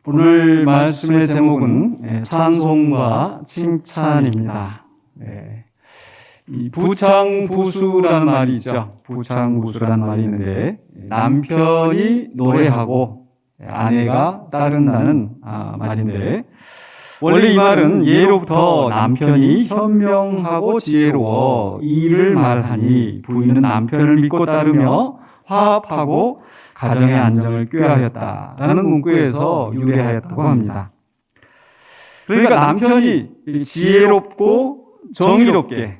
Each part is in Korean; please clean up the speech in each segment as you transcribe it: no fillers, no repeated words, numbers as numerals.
오늘 말씀의 제목은 찬송과 칭찬입니다. 이 부창부수라는 말이 있죠. 부창부수라는 말이 있는데 남편이 노래하고 아내가 따른다는 말인데, 원래 이 말은 예로부터 남편이 현명하고 지혜로워 이를 말하니 부인은 남편을 믿고 따르며 화합하고 가정의 안정을 꾀하였다라는 문구에서 유래하였다고 합니다. 그러니까 남편이 지혜롭고 정의롭게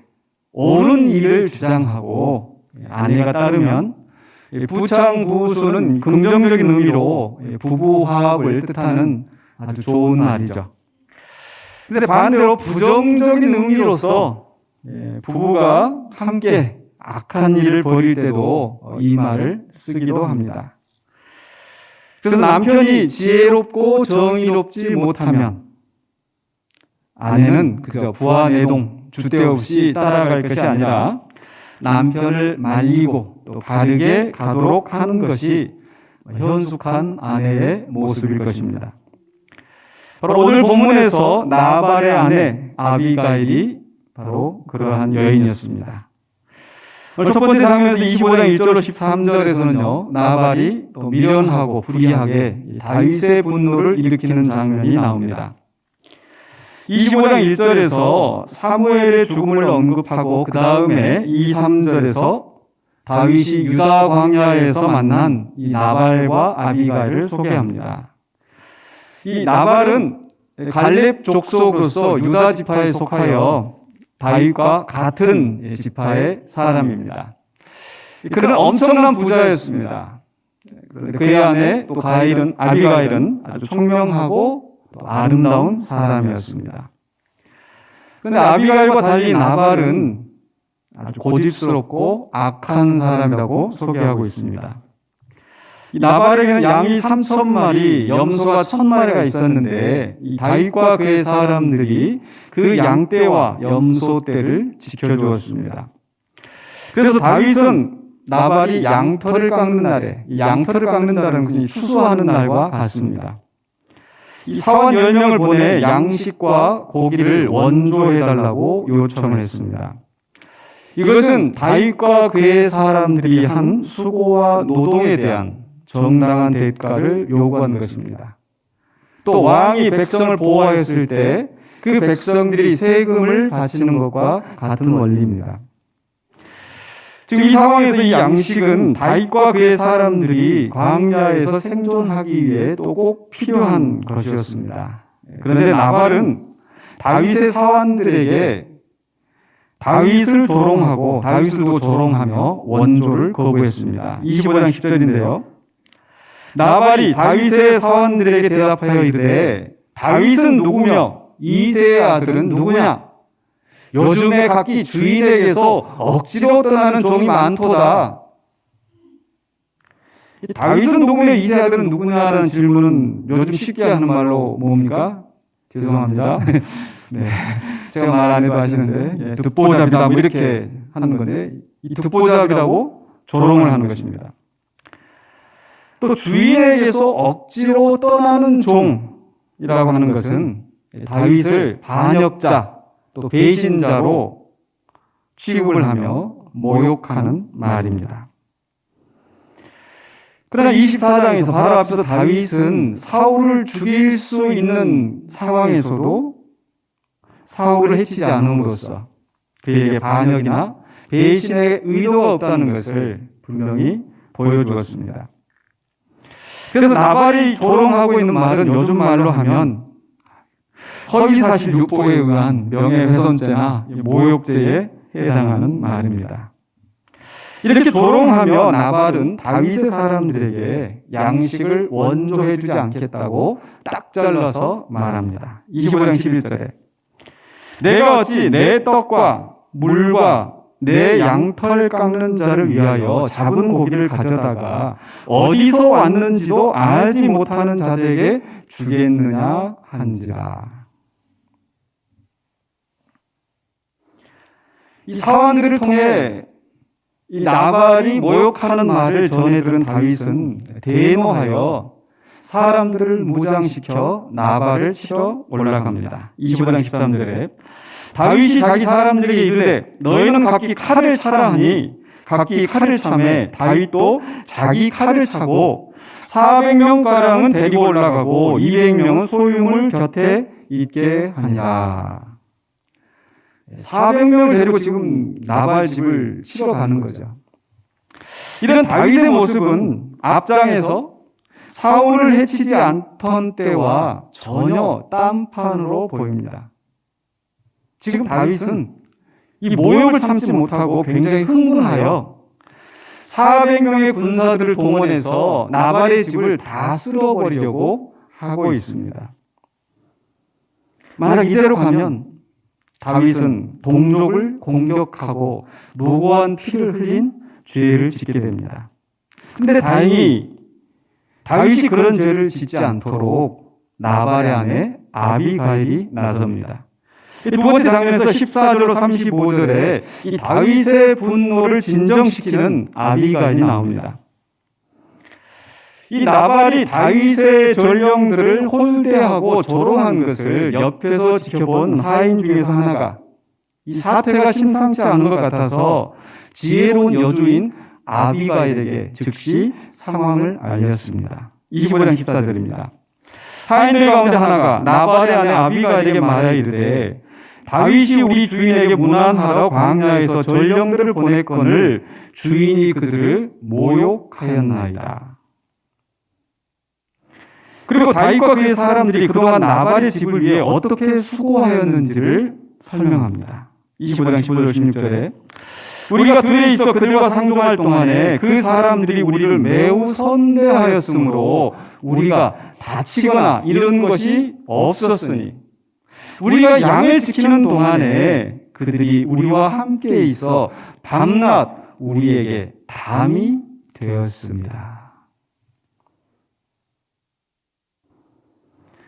옳은 일을 주장하고 아내가 따르면 부창부수는 긍정적인 의미로 부부 화합을 뜻하는 아주 좋은 말이죠. 그런데 반대로 부정적인 의미로서 부부가 함께 악한 일을 벌일 때도 이 말을 쓰기도 합니다. 그래서 남편이 지혜롭고 정의롭지 못하면 아내는 그저 부하내동 줏대 없이 따라갈 것이 아니라 남편을 말리고 또 바르게 가도록 하는 것이 현숙한 아내의 모습일 것입니다. 바로 오늘 본문에서 나발의 아내 아비가일이 바로 그러한 여인이었습니다. 첫 번째 장면에서 25장 1절로 13절에서는요, 나발이 또 미련하고 불의하게 다윗의 분노를 일으키는 장면이 나옵니다. 25장 1절에서 사무엘의 죽음을 언급하고 그 다음에 2, 3절에서 다윗이 유다 광야에서 만난 이 나발과 아비가일을 소개합니다. 이 나발은 갈렙 족속으로서 유다 지파에 속하여 다윗과 같은 지파의 사람입니다. 그는 엄청난 부자였습니다. 그의 아내 또 아비가일은 아주 총명하고 또 아름다운 사람이었습니다. 그런데 아비가일과 달리 나발은 아주 고집스럽고 악한 사람이라고 소개하고 있습니다. 이 나발에게는 양이 3,000마리, 염소가 1,000마리가 있었는데 이 다윗과 그의 사람들이 그 양떼와 염소떼를 지켜주었습니다. 그래서 다윗은 나발이 양털을 깎는 날에, 양털을 깎는다는 것은 추수하는 날과 같습니다. 이 사원 10명을 보내 양식과 고기를 원조해달라고 요청을 했습니다. 이것은 다윗과 그의 사람들이 한 수고와 노동에 대한 정당한 대가를 요구한 것입니다. 또 왕이 백성을 보호하였을 때 그 백성들이 세금을 바치는 것과 같은 원리입니다. 지금 이 상황에서 이 양식은 다윗과 그의 사람들이 광야에서 생존하기 위해 또 꼭 필요한 것이었습니다. 그런데 나발은 다윗의 사원들에게 다윗을 조롱하고 다윗을 두고 조롱하며 원조를 거부했습니다. 25장 10절인데요. 나발이 다윗의 사원들에게 대답하여 이르되 다윗은 누구며 이새의 아들은 누구냐? 요즘에 각기 주인에게서 억지로 떠나는 종이 많도다. 다윗은 누구며 이새의 아들은 누구냐라는 질문은 요즘 쉽게 하는 말로 뭡니까? 죄송합니다. 네, 제가 말 안 해도 하시는데 듣보잡이다 뭐 이렇게 하는 건데, 이 듣보잡이라고 조롱을 하는 것입니다. 또 주인에게서 억지로 떠나는 종이라고 하는 것은 다윗을 반역자 또 배신자로 취급을 하며 모욕하는 말입니다. 그러나 24장에서 바로 앞에서 다윗은 사울을 죽일 수 있는 상황에서도 사울을 해치지 않음으로써 그에게 반역이나 배신의 의도가 없다는 것을 분명히 보여주었습니다. 그래서 나발이 조롱하고 있는 말은 요즘 말로 하면 허위사실 유포에 의한 명예훼손죄나 모욕죄에 해당하는 말입니다. 이렇게 조롱하며 나발은 다윗의 사람들에게 양식을 원조해주지 않겠다고 딱 잘라서 말합니다. 25장 11절에 내가 어찌 내 떡과 물과 내 양털 깎는 자를 위하여 잡은 고기를 가져다가 어디서 왔는지도 알지 못하는 자들에게 주겠느냐 한지라. 이 사원들을 통해 이 나발이 모욕하는 말을 전해 들은 다윗은 대노하여 사람들을 무장시켜 나발을 치러 올라갑니다. 25장 13절에 다윗이 자기 사람들에게 이르되 너희는 각기 칼을 차라 하니 각기 칼을 차매 다윗도 자기 칼을 차고 400명가량은 데리고 올라가고 200명은 소유물 곁에 있게 하니라. 400명을 데리고 지금 나발 집을 치러 가는 거죠. 이런 다윗의 모습은 앞장에서 사울을 해치지 않던 때와 전혀 딴판으로 보입니다. 지금 다윗은 이 모욕을 참지 못하고 굉장히 흥분하여 400명의 군사들을 동원해서 나발의 집을 다 쓸어버리려고 하고 있습니다. 만약 이대로 가면 다윗은 동족을 공격하고 무고한 피를 흘린 죄를 짓게 됩니다. 그런데 다행히 다윗이 그런 죄를 짓지 않도록 나발의 아내 아비가일이 나섭니다. 두 번째 장면에서 14절로 35절에 이 다윗의 분노를 진정시키는 아비가일이 나옵니다. 이 나발이 다윗의 전령들을 홀대하고 조롱한 것을 옆에서 지켜본 하인 중에서 하나가 이 사태가 심상치 않은 것 같아서 지혜로운 여주인 아비가일에게 즉시 상황을 알렸습니다. 25장 14절입니다. 하인들 가운데 하나가 나발의 아내 아비가일에게 말하여 이르되 다윗이 우리 주인에게 문안하러 광야에서 전령들을 보냈거늘 주인이 그들을 모욕하였나이다. 그리고 다윗과 그의 사람들이 그동안 나발의 집을 위해 어떻게 수고하였는지를 설명합니다. 25장 15절 16절에 우리가 들에 있어 그들과 상종할 동안에 그 사람들이 우리를 매우 선대하였으므로 우리가 다치거나 이런 것이 없었으니 우리가 양을 지키는 동안에 그들이 우리와 함께 있어 밤낮 우리에게 담이 되었습니다.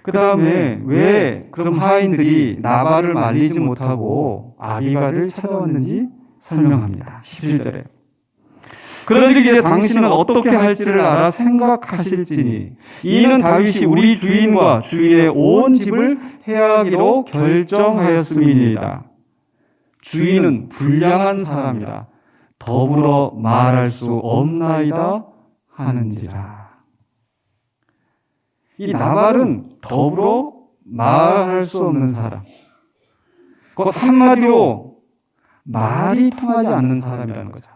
그 다음에 왜 그럼 하인들이 나발을 말리지 못하고 아비가를 찾아왔는지 설명합니다. 17절에 그런즉 이제 당신은 어떻게 할지를 알아 생각하실지니 이는 다윗이 우리 주인과 주인의 온 집을 해하기로 결정하였음이니이다. 주인은 불량한 사람이라 더불어 말할 수 없나이다 하는지라. 이 나발은 더불어 말할 수 없는 사람, 곧 한마디로 말이 통하지 않는 사람이라는 거죠.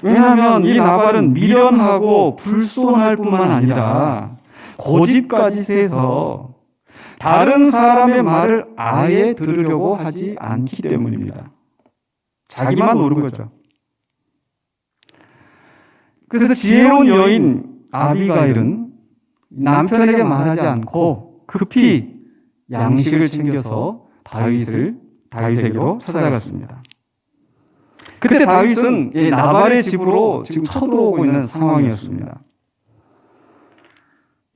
왜냐하면 이 나발은 미련하고 불손할 뿐만 아니라 고집까지 세서 다른 사람의 말을 아예 들으려고 하지 않기 때문입니다. 자기만 옳은 거죠. 그래서 지혜로운 여인 아비가일은 남편에게 말하지 않고 급히 양식을 챙겨서 다윗에게로 찾아갔습니다. 그때 다윗은 나발의 집으로 지금 쳐들어오고 있는 상황이었습니다.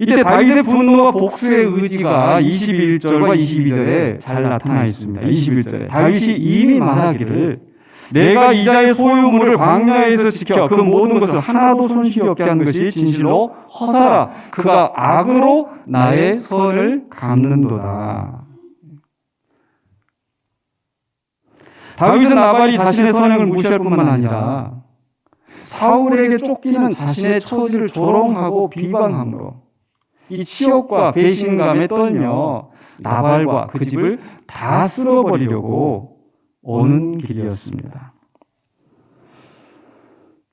이때 다윗의 분노와 복수의 의지가 21절과 22절에 잘 나타나 있습니다. 21절에 다윗이 이미 말하기를 내가 이자의 소유물을 광야에서 지켜 그 모든 것을 하나도 손실이 없게 한 것이 진실로 허사라. 그가 악으로 나의 선을 갚는도다. 다윗은 나발이 자신의 선행을 무시할 뿐만 아니라 사울에게 쫓기는 자신의 처지를 조롱하고 비방함으로 이 치욕과 배신감에 떨며 나발과 그 집을 다 쓸어버리려고 오는 길이었습니다.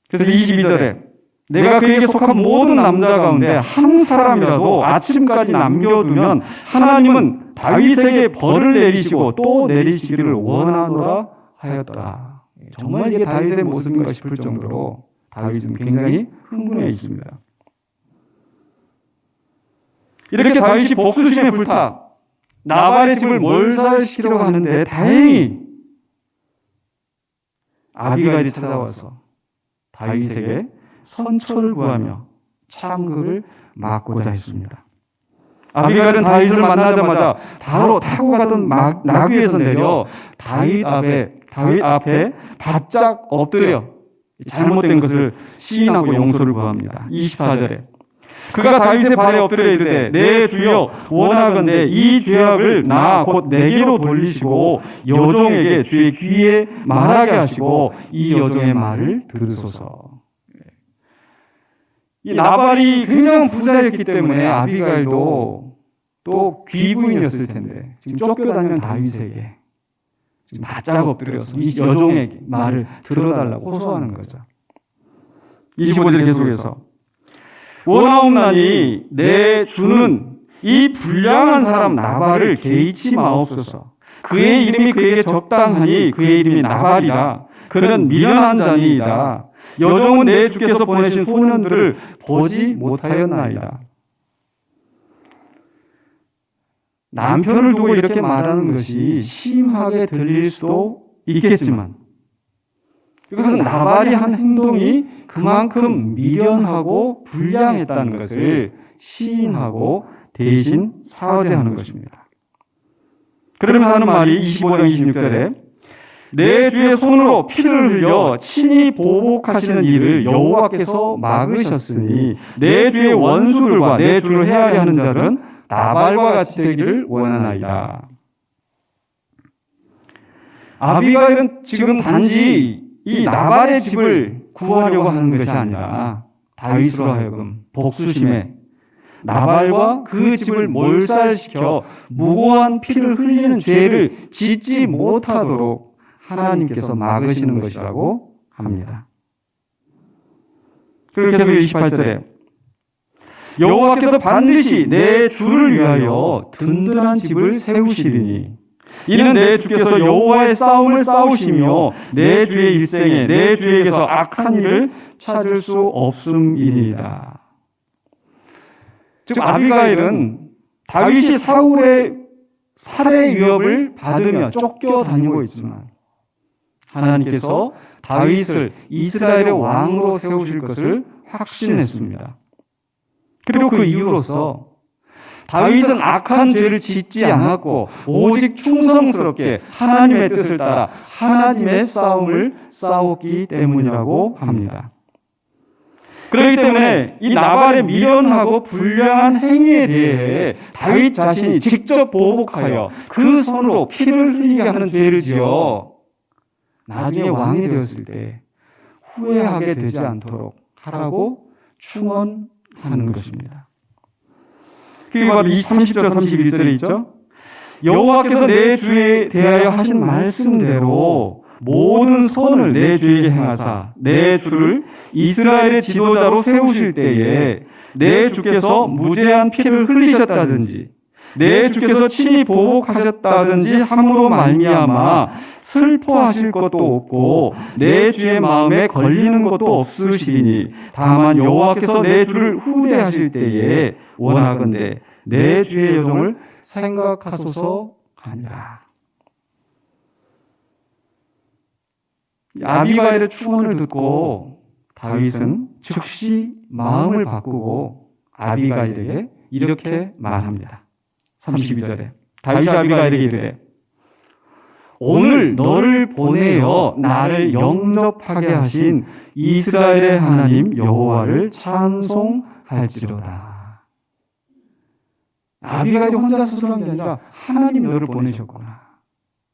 그래서 22절에 내가 그에게 속한 모든 남자 가운데 한 사람이라도 아침까지 남겨두면 하나님은 다윗에게 벌을 내리시고 또 내리시기를 원하노라 하였더라. 정말 이게 다윗의 모습인가 싶을 정도로 다윗은 굉장히 흥분해 있습니다. 이렇게 다윗이 복수심에 불타 나발의 집을 몰살시키려고 하는데 다행히 아비가일이 찾아와서 다윗에게 선처를 구하며 참극을 막고자 했습니다. 아비가일은 다윗을 만나자마자 바로 타고 가던 나귀에서 내려 다윗 앞에 바짝 엎드려 잘못된 것을 시인하고 용서를 구합니다. 24절에 그가 다윗의 발에 엎드려 이르되 내 주여 원하건대 이 죄악을 나 곧 내게로 돌리시고 여종에게 주의 귀에 말하게 하시고 이 여종의 말을 들으소서. 이 나발이 굉장한 부자였기 때문에 아비가일도 또 귀부인이었을 텐데 지금 쫓겨다니는 다윗에게 지금 바짝 엎드려서 이 여종의 말을 들어달라고 호소하는 거죠. 25절 계속해서 원하옵나니 내 주는 이 불량한 사람 나발을 개의치 마옵소서. 그의 이름이 그에게 적당하니 그의 이름이 나발이라. 그는 미련한 자니이다. 여종은 내 주께서 보내신 소년들을 보지 못하였나이다. 남편을 두고 이렇게 말하는 것이 심하게 들릴 수도 있겠지만 이것은 나발이 한 행동이 그만큼 미련하고 불량했다는 것을 시인하고 대신 사죄하는 것입니다. 그러면서 하는 말이 25장 26절에 내 주의 손으로 피를 흘려 친히 보복하시는 일을 여호와께서 막으셨으니 내 주의 원수들과 내 주를 헤아려 하는 자는 나발과 같이 되기를 원하나이다. 아비가일은 지금 단지 이 나발의 집을 구하려고 하는 것이 아니라 다윗으로 하여금 복수심에 나발과 그 집을 몰살시켜 무고한 피를 흘리는 죄를 짓지 못하도록 하나님께서 막으시는 것이라고 합니다. 그리고 계속 28절에 여호와께서 반드시 내 주를 위하여 든든한 집을 세우시리니 이는 내 주께서 여호와의 싸움을 싸우시며 내 주의 일생에 내 주에게서 악한 일을 찾을 수 없음이니이다. 즉 아비가일은 다윗이 사울의 살해 위협을 받으며 쫓겨다니고 있지만 하나님께서 다윗을 이스라엘의 왕으로 세우실 것을 확신했습니다. 그리고 그 이유로서 다윗은 악한 죄를 짓지 않았고 오직 충성스럽게 하나님의 뜻을 따라 하나님의 싸움을 싸웠기 때문이라고 합니다. 그렇기 때문에 이 나발의 미련하고 불량한 행위에 대해 다윗 자신이 직접 보복하여 그 손으로 피를 흘리게 하는 죄를 지어 나중에 왕이 되었을 때 후회하게 되지 않도록 하라고 충원하는 것입니다. 그게 바로 30절 31절에 있죠. 여호와께서 내 주에 대하여 하신 말씀대로 모든 선을 내 주에게 행하사 내 주를 이스라엘의 지도자로 세우실 때에 내 주께서 무죄한 피를 흘리셨다든지 내 주께서 친히 보복하셨다든지 함으로 말미암아 슬퍼하실 것도 없고 내 주의 마음에 걸리는 것도 없으시리니 다만 여호와께서 내 주를 후대하실 때에 원하건대 내 주의 여종을 생각하소서 하니라. 아비가일의 충언을 듣고 다윗은 즉시 마음을 바꾸고 아비가일에게 이렇게 말합니다. 32절에 다윗이 아비가일에게 이르되 오늘 너를 보내어 나를 영접하게 하신 이스라엘의 하나님 여호와를 찬송할지로다. 아비가일이 혼자 스스로 한 게 아니라 하나님 너를 보내셨구나.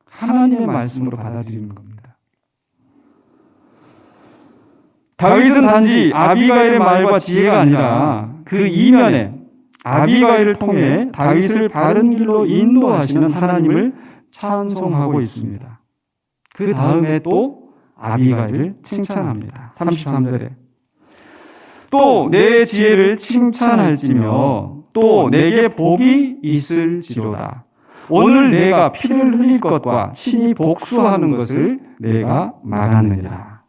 하나님의 말씀으로 받아들이는 겁니다. 다윗은 단지 아비가일의 말과 지혜가 아니라 그 이면에 아비가일을 통해 다윗을 바른 길로 인도하시는 하나님을 찬송하고 있습니다. 그 다음에 또 아비가일을 칭찬합니다. 33절에 또 내 지혜를 칭찬할지며 또 내게 복이 있을지로다. 오늘 내가 피를 흘릴 것과 친히 복수하는 것을 내가 막았느니라.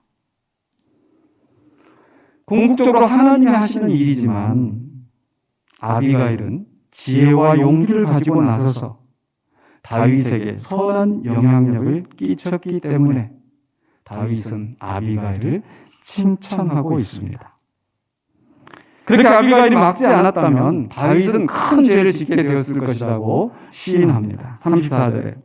궁극적으로 하나님이 하시는 일이지만 아비가일은 지혜와 용기를 가지고 나서서 다윗에게 선한 영향력을 끼쳤기 때문에 다윗은 아비가일을 칭찬하고 있습니다. 그렇게 아비가일이 막지 않았다면 다윗은 큰 죄를 짓게 되었을 것이라고 시인합니다. 34절에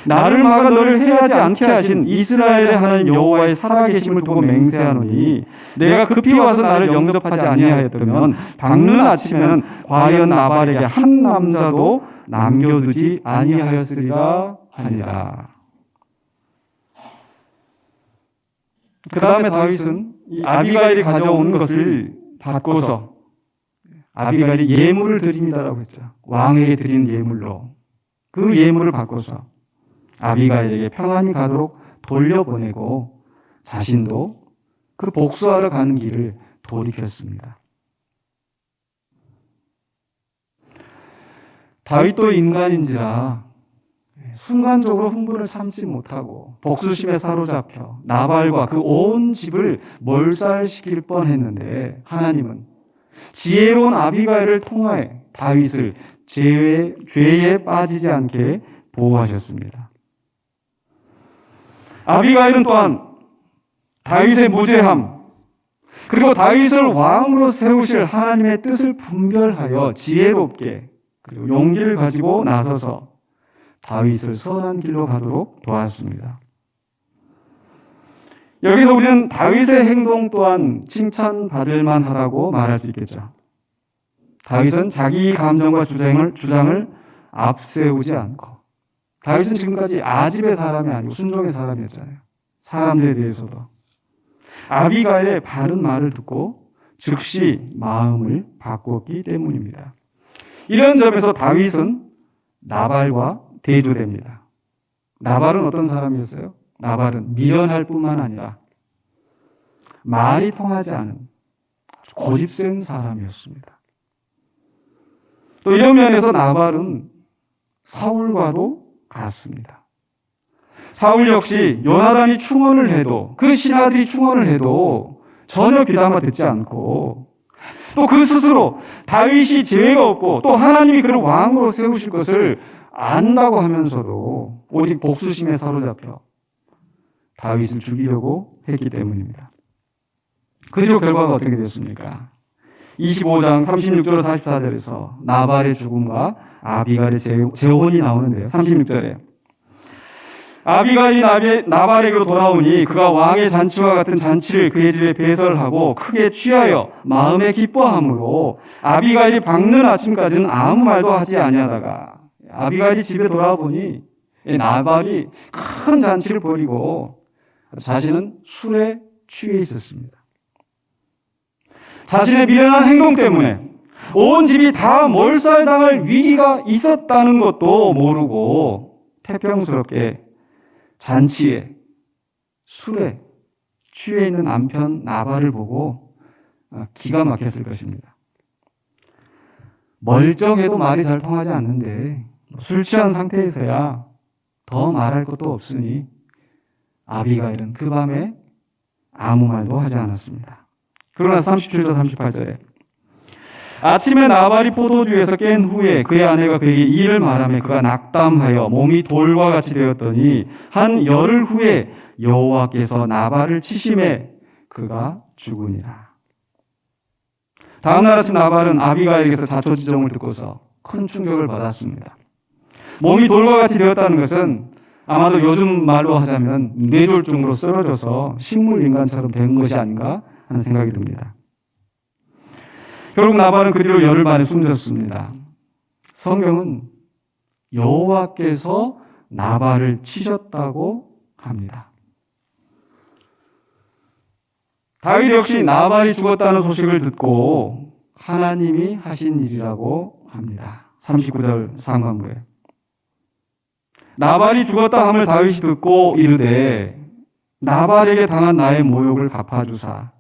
나를 막아 너를 해하지 않게 하신 이스라엘의 하나님 여호와의 살아계심을 두고 맹세하노니 내가 급히 와서 나를 영접하지 아니하였다면 밝는 아침에는 과연 나발에게 한 남자도 남겨두지 아니하였으리라 하니라. 그 다음에 다윗은 이 아비가일이 가져온 것을 받고서 아비가일이 예물을 드립니다라고 했죠. 왕에게 드리는 예물로 그 예물을 받고서 아비가일에게 평안히 가도록 돌려보내고 자신도 그 복수하러 가는 길을 돌이켰습니다. 다윗도 인간인지라 순간적으로 흥분을 참지 못하고 복수심에 사로잡혀 나발과 그 온 집을 몰살시킬 뻔했는데 하나님은 지혜로운 아비가일을 통하여 다윗을 죄에 빠지지 않게 보호하셨습니다. 아비가일은 또한 다윗의 무죄함 그리고 다윗을 왕으로 세우실 하나님의 뜻을 분별하여 지혜롭게 그리고 용기를 가지고 나서서 다윗을 선한 길로 가도록 도왔습니다. 여기서 우리는 다윗의 행동 또한 칭찬받을 만하다고 말할 수 있겠죠. 다윗은 자기 감정과 주장을 앞세우지 않고 다윗은 지금까지 아집의 사람이 아니고 순종의 사람이었잖아요. 사람들에 대해서도 아비가일의 바른 말을 듣고 즉시 마음을 바꿨기 때문입니다. 이런 점에서 다윗은 나발과 대조됩니다. 나발은 어떤 사람이었어요? 나발은 미련할 뿐만 아니라 말이 통하지 않은 고집센 사람이었습니다. 또 이런 면에서 나발은 사울과도 같습니다. 사울 역시 요나단이 충언을 해도 그 신하들이 충언을 해도 전혀 귀담아 듣지 않고 또 그 스스로 다윗이 죄가 없고 또 하나님이 그를 왕으로 세우실 것을 안다고 하면서도 오직 복수심에 사로잡혀 다윗을 죽이려고 했기 때문입니다. 그 뒤로 결과가 어떻게 됐습니까? 25장 36절 44절에서 나발의 죽음과 아비가일의 재혼이 나오는데요. 36절에 아비가일이 나발에게로 돌아오니 그가 왕의 잔치와 같은 잔치를 그의 집에 배설하고 크게 취하여 마음에 기뻐함으로 아비가일이 밝는 아침까지는 아무 말도 하지 아니하다가 아비가일이 집에 돌아와 보니 나발이 큰 잔치를 벌이고 자신은 술에 취해 있었습니다. 자신의 미련한 행동 때문에 온 집이 다 몰살당할 위기가 있었다는 것도 모르고 태평스럽게 잔치에 술에 취해 있는 남편 나발을 보고 기가 막혔을 것입니다. 멀쩡해도 말이 잘 통하지 않는데 술 취한 상태에서야 더 말할 것도 없으니 아비가일은 그 밤에 아무 말도 하지 않았습니다. 그러나 37절 38절에 아침에 나발이 포도주에서 깬 후에 그의 아내가 그에게 이 일을 말하며 그가 낙담하여 몸이 돌과 같이 되었더니 한 열흘 후에 여호와께서 나발을 치심에 그가 죽으니라. 다음날 아침 나발은 아비가일에게서 자초지종을 듣고서 큰 충격을 받았습니다. 몸이 돌과 같이 되었다는 것은 아마도 요즘 말로 하자면 뇌졸중으로 쓰러져서 식물인간처럼 된 것이 아닌가 하는 생각이 듭니다. 결국 나발은 그 뒤로 열흘 만에 숨졌습니다. 성경은 여호와께서 나발을 치셨다고 합니다. 다윗 역시 나발이 죽었다는 소식을 듣고 하나님이 하신 일이라고 합니다. 39절 상반부에 나발이 죽었다 함을 다윗이 듣고 이르되 나발에게 당한 나의 모욕을 갚아주사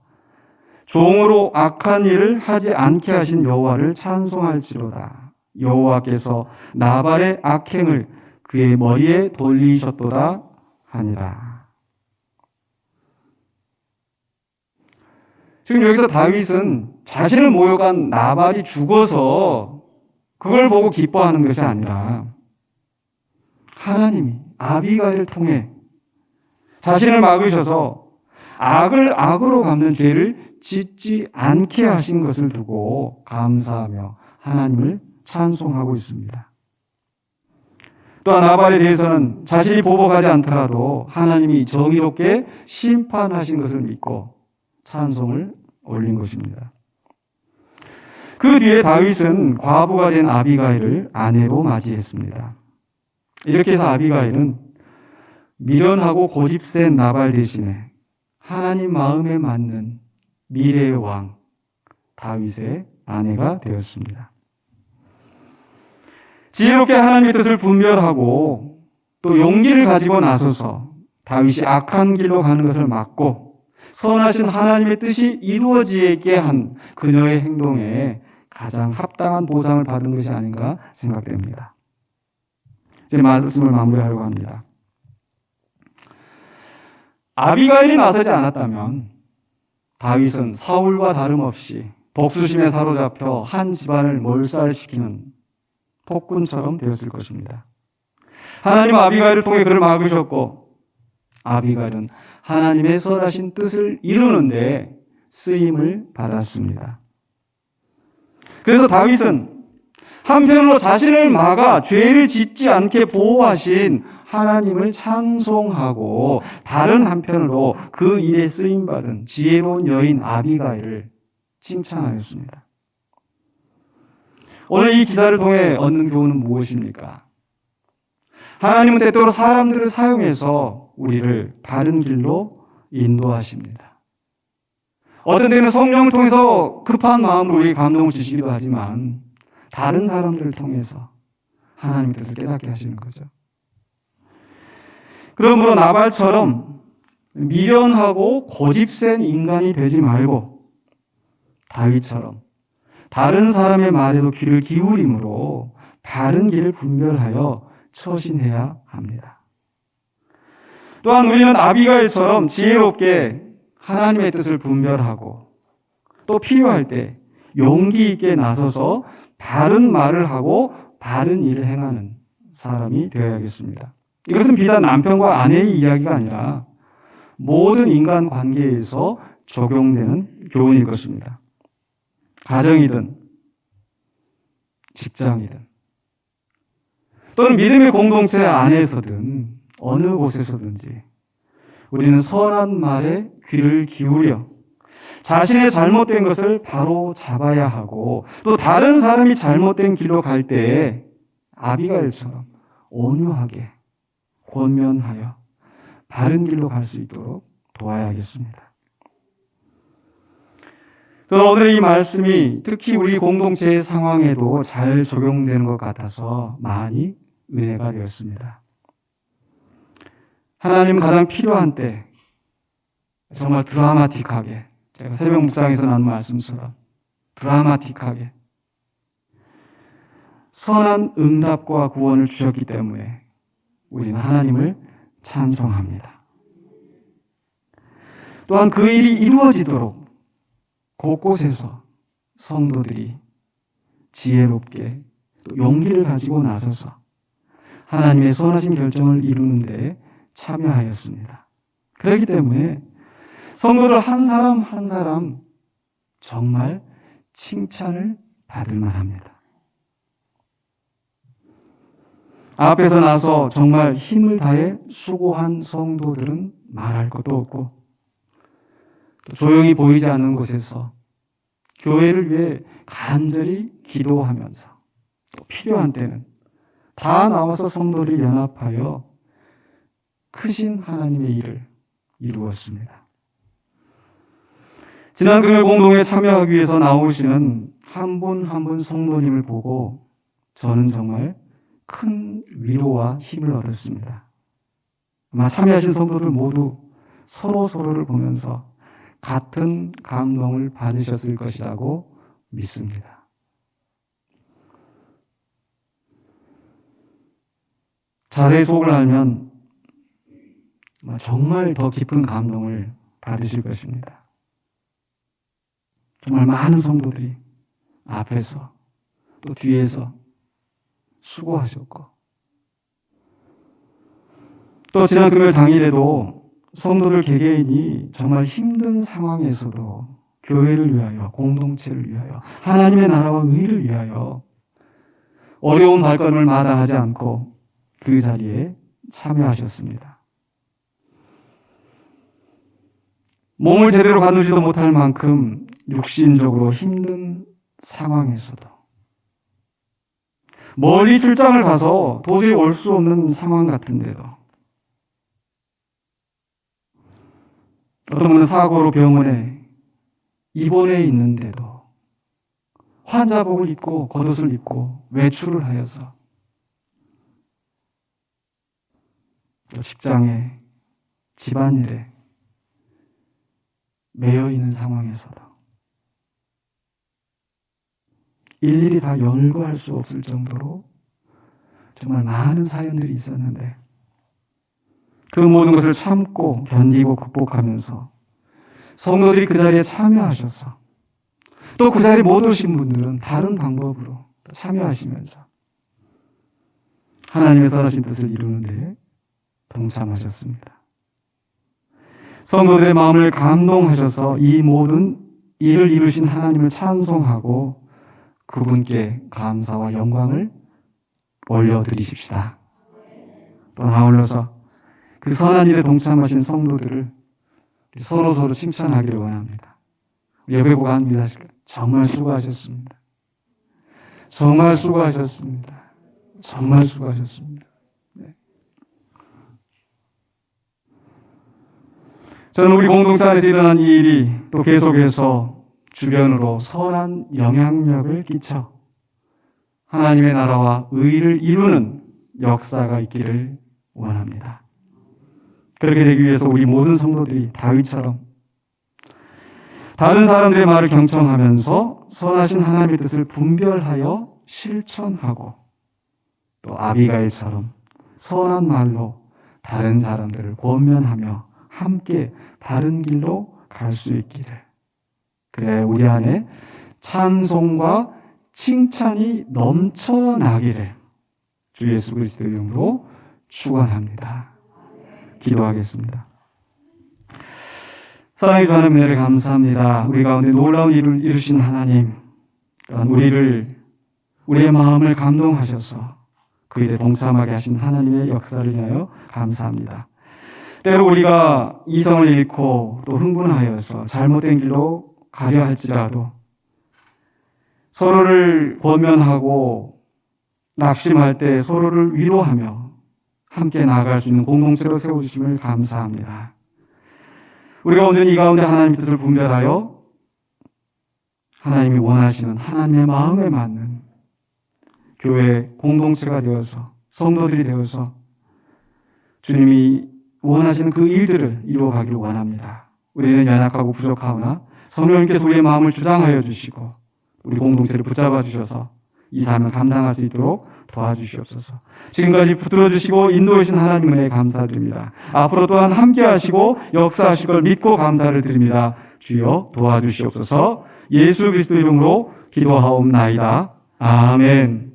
종으로 악한 일을 하지 않게 하신 여호와를 찬송할지로다. 여호와께서 나발의 악행을 그의 머리에 돌리셨도다 하니라. 지금 여기서 다윗은 자신을 모욕한 나발이 죽어서 그걸 보고 기뻐하는 것이 아니라 하나님이 아비가일을 통해 자신을 막으셔서 악을 악으로 갚는 죄를 짓지 않게 하신 것을 두고 감사하며 하나님을 찬송하고 있습니다. 또한 나발에 대해서는 자신이 보복하지 않더라도 하나님이 정의롭게 심판하신 것을 믿고 찬송을 올린 것입니다. 그 뒤에 다윗은 과부가 된 아비가일을 아내로 맞이했습니다. 이렇게 해서 아비가일은 미련하고 고집센 나발 대신에 하나님 마음에 맞는 미래의 왕 다윗의 아내가 되었습니다. 지혜롭게 하나님의 뜻을 분별하고 또 용기를 가지고 나서서 다윗이 악한 길로 가는 것을 막고 선하신 하나님의 뜻이 이루어지게 한 그녀의 행동에 가장 합당한 보상을 받은 것이 아닌가 생각됩니다. 제 말씀을 마무리하려고 합니다. 아비가일이 나서지 않았다면 다윗은 사울과 다름없이 복수심에 사로잡혀 한 집안을 몰살시키는 폭군처럼 되었을 것입니다. 하나님은 아비가일을 통해 그를 막으셨고 아비가일은 하나님의 선하신 뜻을 이루는데 쓰임을 받았습니다. 그래서 다윗은 한편으로 자신을 막아 죄를 짓지 않게 보호하신 하나님을 찬송하고 다른 한편으로 그 일에 쓰임받은 지혜로운 여인 아비가일을 칭찬하였습니다. 오늘 이 기사를 통해 얻는 교훈은 무엇입니까? 하나님은 때때로 사람들을 사용해서 우리를 바른 길로 인도하십니다. 어떤 때는 성령을 통해서 급한 마음으로 우리에게 감동을 주시기도 하지만 다른 사람들을 통해서 하나님의 뜻을 깨닫게 하시는 거죠. 그러므로 나발처럼 미련하고 고집센 인간이 되지 말고 다윗처럼 다른 사람의 말에도 귀를 기울임으로 바른 길을 분별하여 처신해야 합니다. 또한 우리는 아비가일처럼 지혜롭게 하나님의 뜻을 분별하고 또 필요할 때 용기 있게 나서서 바른 말을 하고 바른 일을 행하는 사람이 되어야겠습니다. 이것은 비단 남편과 아내의 이야기가 아니라 모든 인간 관계에서 적용되는 교훈일 것입니다. 가정이든 직장이든 또는 믿음의 공동체 안에서든 어느 곳에서든지 우리는 선한 말에 귀를 기울여 자신의 잘못된 것을 바로 잡아야 하고 또 다른 사람이 잘못된 길로 갈 때에 아비가일처럼 온유하게 권면하여 바른 길로 갈 수 있도록 도와야겠습니다. 저는 오늘의 이 말씀이 특히 우리 공동체의 상황에도 잘 적용되는 것 같아서 많이 은혜가 되었습니다. 하나님 가장 필요한 때 정말 드라마틱하게 제가 새벽 묵상에서 나눈 말씀처럼 드라마틱하게 선한 응답과 구원을 주셨기 때문에 우리는 하나님을 찬송합니다. 또한 그 일이 이루어지도록 곳곳에서 성도들이 지혜롭게 또 용기를 가지고 나서서 하나님의 선하신 결정을 이루는 데 참여하였습니다. 그렇기 때문에 성도들 한 사람 한 사람 정말 칭찬을 받을 만합니다. 앞에서 나서 정말 힘을 다해 수고한 성도들은 말할 것도 없고 또 조용히 보이지 않는 곳에서 교회를 위해 간절히 기도하면서 또 필요한 때는 다 나와서 성도들이 연합하여 크신 하나님의 일을 이루었습니다. 지난 금요일 공동회에 참여하기 위해서 나오시는 한 분 한 분 성도님을 보고 저는 정말 큰 위로와 힘을 얻었습니다. 아마 참여하신 성도들 모두 서로를 보면서 같은 감동을 받으셨을 것이라고 믿습니다. 자세히 속을 알면 정말 더 깊은 감동을 받으실 것입니다. 정말 많은 성도들이 앞에서 또 뒤에서 수고하셨고 또 지난 금요일 당일에도 성도들 개개인이 정말 힘든 상황에서도 교회를 위하여 공동체를 위하여 하나님의 나라와 의를 위하여 어려운 발걸음을 마다하지 않고 그 자리에 참여하셨습니다. 몸을 제대로 가누지도 못할 만큼 육신적으로 힘든 상황에서도 멀리 출장을 가서 도저히 올 수 없는 상황 같은데도 어떤 분은 사고로 병원에 입원해 있는데도 환자복을 입고 겉옷을 입고 외출을 하여서 또 직장에 집안일에 매여 있는 상황에서도 일일이 다 열거할 수 없을 정도로 정말 많은 사연들이 있었는데 그 모든 것을 참고 견디고 극복하면서 성도들이 그 자리에 참여하셔서 또 그 자리에 못 오신 분들은 다른 방법으로 참여하시면서 하나님의 선하신 뜻을 이루는 데 동참하셨습니다. 성도들의 마음을 감동하셔서 이 모든 일을 이루신 하나님을 찬송하고 그분께 감사와 영광을 올려드리십시다. 또 아울러서 그 선한 일에 동참하신 성도들을 서로 칭찬하기를 원합니다. 옆에 보고 한 인사하실까요? 정말 수고하셨습니다. 정말 수고하셨습니다. 정말 수고하셨습니다. 네. 저는 우리 공동체 안에서 일어난 이 일이 또 계속해서 주변으로 선한 영향력을 끼쳐 하나님의 나라와 의를 이루는 역사가 있기를 원합니다. 그렇게 되기 위해서 우리 모든 성도들이 다윗처럼 다른 사람들의 말을 경청하면서 선하신 하나님의 뜻을 분별하여 실천하고 또 아비가일처럼 선한 말로 다른 사람들을 권면하며 함께 바른 길로 갈 수 있기를, 그래 우리 안에 찬송과 칭찬이 넘쳐나기를 주 예수 그리스도의 이름으로 축원합니다. 기도하겠습니다. 사랑해 주는 은혜를 감사합니다. 우리 가운데 놀라운 일을 이루신 하나님, 또한 우리의 마음을 감동하셔서 그 일에 동참하게 하신 하나님의 역사를 위하여 감사합니다. 때로 우리가 이성을 잃고 또 흥분하여서 잘못된 길로 가려 할지라도 서로를 권면하고 낙심할 때 서로를 위로하며 함께 나아갈 수 있는 공동체로 세워주심을 감사합니다. 우리가 온전히 이 가운데 하나님의 뜻을 분별하여 하나님이 원하시는 하나님의 마음에 맞는 교회 공동체가 되어서 성도들이 되어서 주님이 원하시는 그 일들을 이루어가기를 원합니다. 우리는 연약하고 부족하오나 성령님께서 우리의 마음을 주장하여 주시고 우리 공동체를 붙잡아 주셔서 이 삶을 감당할 수 있도록 도와주시옵소서. 지금까지 붙들어 주시고 인도해 주신 하나님 은혜에 감사드립니다. 앞으로 또한 함께 하시고 역사하실 걸 믿고 감사를 드립니다. 주여 도와주시옵소서. 예수 그리스도 이름으로 기도하옵나이다. 아멘.